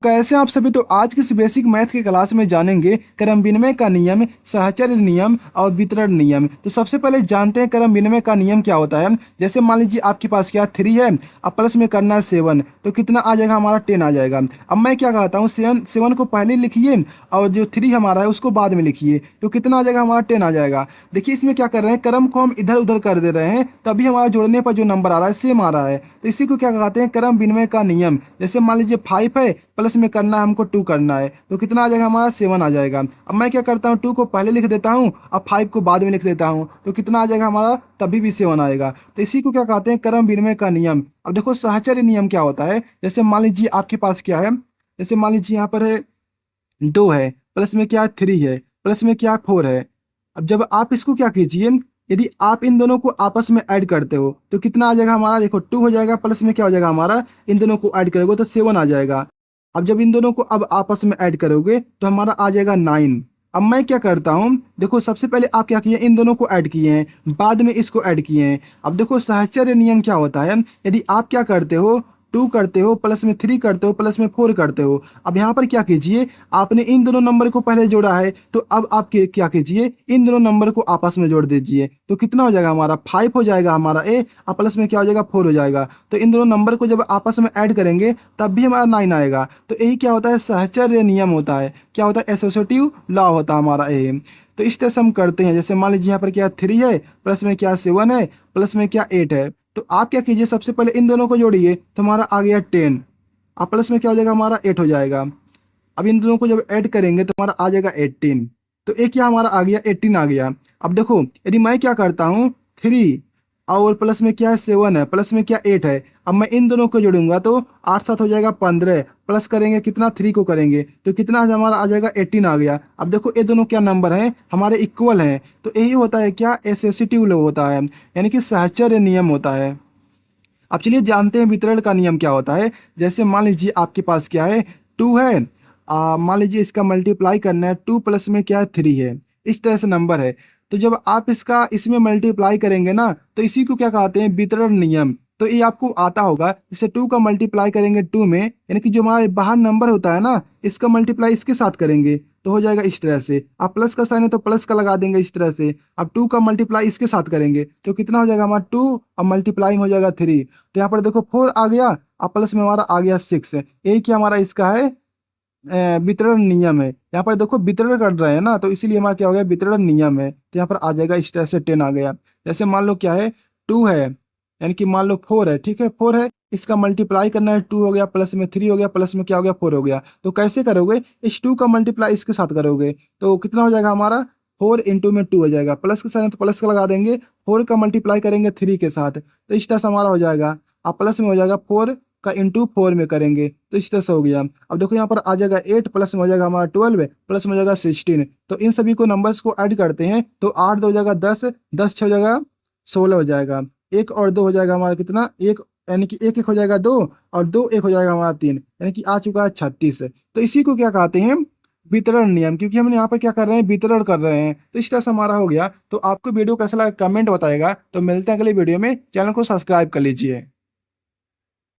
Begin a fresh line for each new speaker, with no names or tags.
कैसे आप सभी। तो आज की इस बेसिक मैथ की क्लास में जानेंगे क्रम विनिमय का नियम, सहचर्य नियम और वितरण नियम। तो सबसे पहले जानते हैं क्रम विनिमय का नियम क्या होता है। जैसे मान लीजिए आपके पास क्या 3 है, अब प्लस में करना है 7, तो कितना आ जाएगा हमारा 10 आ जाएगा। अब मैं क्या कहता हूँ, 7 को पहले लिखिए और जो 3 हमारा है उसको बाद में लिखिए, तो कितना आ जाएगा हमारा 10 आ जाएगा। देखिए इसमें क्या कर रहे हैं, क्रम को हम इधर उधर कर दे रहे हैं, तभी हमारा जोड़ने पर जो नंबर आ रहा है सेम आ रहा है। तो इसी को क्या कहते हैं, क्रम विनिमय का नियम। जैसे मान लीजिए 5 है, प्लस में करना है हमको 2 करना है, तो कितना आ जाएगा हमारा 7 आ जाएगा। अब मैं क्या करता हूँ, 2 को पहले लिख देता हूँ और 5 को बाद में लिख देता हूँ, तो कितना आ जाएगा हमारा, तभी भी 7 आएगा। तो इसी को क्या कहते हैं, क्रम विनिमय का नियम। अब देखो सहचर्य नियम क्या होता है। जैसे मान लीजिए आपके पास क्या है, जैसे मान लीजिए यहाँ पर है 2 है, प्लस में क्या है 3 है, प्लस में क्या 4 है। अब जब आप इसको क्या कीजिए, यदि आप इन दोनों को आपस में ऐड करते हो तो कितना आ जाएगा हमारा, देखो 2 हो जाएगा, प्लस में क्या हो जाएगा हमारा, इन दोनों को ऐड करोगे तो 7 आ जाएगा। अब जब इन दोनों को अब आपस में ऐड करोगे तो हमारा आ जाएगा 9। अब मैं क्या करता हूँ, देखो सबसे पहले आप क्या किए, इन दोनों को ऐड किए हैं, बाद में इसको ऐड किए हैं। अब देखो सहचर्य नियम क्या होता है, यदि आप क्या करते हो, 2 करते हो, प्लस में 3 करते हो, प्लस में 4 करते हो। अब यहाँ पर क्या कीजिए, आपने इन दोनों नंबर को पहले जोड़ा है, तो अब आप क्या कीजिए, इन दोनों नंबर को आपस में जोड़ दीजिए, तो कितना हो जाएगा हमारा 5 हो जाएगा हमारा ए, और प्लस में क्या हो जाएगा 4 हो जाएगा। तो इन दोनों नंबर को जब आपस में ऐड करेंगे तब भी हमारा 9 आएगा। तो यही क्या होता है, सहचर्य नियम होता है। क्या होता है, एसोसिएटिव लॉ होता है हमारा ये। तो इस तरह से हम करते हैं। जैसे मान लीजिए यहाँ पर क्या 3 है, प्लस में क्या 7 है, प्लस में क्या 8 है। तो आप क्या कीजिए, सबसे पहले इन दोनों को जोड़िए, तो हमारा आ गया 10, और प्लस में क्या हो जाएगा हमारा 8 हो जाएगा। अब इन दोनों को जब ऐड करेंगे तो हमारा आ जाएगा 18। तो एक क्या हमारा आ गया 18 आ गया। अब देखो यदि मैं क्या करता हूँ, 3 और प्लस में क्या है 7 है, प्लस में क्या 8 है। अब मैं इन दोनों को जोड़ूंगा तो 8 7 हो जाएगा 15, प्लस करेंगे कितना 3 को करेंगे तो कितना हमारा आ जाएगा 18 आ गया। अब देखो ये दोनों क्या नंबर हैं, हमारे इक्वल हैं। तो यही होता है क्या, एसोसिएटिव लॉ होता है, यानी कि सहचर्य नियम होता है। अब चलिए जानते हैं वितरण का नियम क्या होता है। जैसे मान लीजिए आपके पास क्या है, 2 है, मान लीजिए इसका मल्टीप्लाई करना है, 2 प्लस में क्या है 3 है, इस तरह से नंबर है। तो जब आप इसका इसमें मल्टीप्लाई करेंगे ना, तो इसी को क्या कहते हैं, वितरण नियम। तो ये आपको आता होगा, जैसे 2 का मल्टीप्लाई करेंगे 2 में, यानी कि जो हमारा बाहर नंबर होता है ना, इसका मल्टीप्लाई इसके साथ करेंगे तो हो जाएगा इस तरह से। आप प्लस का साइन है तो प्लस का लगा देंगे इस तरह से। अब 2 का मल्टीप्लाई इसके साथ करेंगे तो कितना हो जाएगा हमारा 2, अब मल्टीप्लाई हो जाएगा 3। तो यहाँ पर देखो 4 आ गया, अब प्लस में हमारा आ गया 6। यही क्या हमारा इसका है, वितरण नियम है। यहाँ पर देखो वितरण कर रहे हैं ना, तो इसीलिए हमारा क्या हो गया, वितरण नियम है। तो यहाँ पर आ जाएगा इस तरह से 10 आ गया। जैसे मान लो क्या है, 2 है, यानी कि मान लो 4 है, ठीक है 4 है, इसका मल्टीप्लाई करना है, 2 हो गया, प्लस में 3 हो गया, प्लस में क्या हो गया 4 हो गया। तो कैसे करोगे, इस 2 का मल्टीप्लाई इसके साथ करोगे तो कितना हो जाएगा हमारा, 4 इंटू में 2 हो जाएगा, प्लस के साथ है तो प्लस का लगा देंगे, 4 का मल्टीप्लाई करेंगे 3 के साथ, तो इस तरह से हमारा हो जाएगा। अब प्लस में हो जाएगा 4 का इंटू 4 में करेंगे तो इस तरह से हो गया। अब देखो यहाँ पर आ जाएगा 8, प्लस में हो जाएगा हमारा 12, प्लस में हो जाएगा 16। तो इन सभी को नंबर्स को ऐड करते हैं तो 8 2 हो जाएगा 10, 10 6 हो जाएगा 16 हो जाएगा। 1 और 2 हो जाएगा हमारा कितना, एक, यानी कि 1 1 हो जाएगा 2, और 2 1 हो जाएगा हमारा 3, यानी कि आ चुका है 36। तो इसी को क्या कहते हैं, वितरण नियम, क्योंकि हम यहाँ पर क्या कर रहे हैं, वितरण कर रहे हैं। तो इस तरह से हमारा हो गया। तो आपको वीडियो कैसा लगा कमेंट बताएगा। तो मिलते हैं अगले वीडियो में, चैनल को सब्सक्राइब कर लीजिए।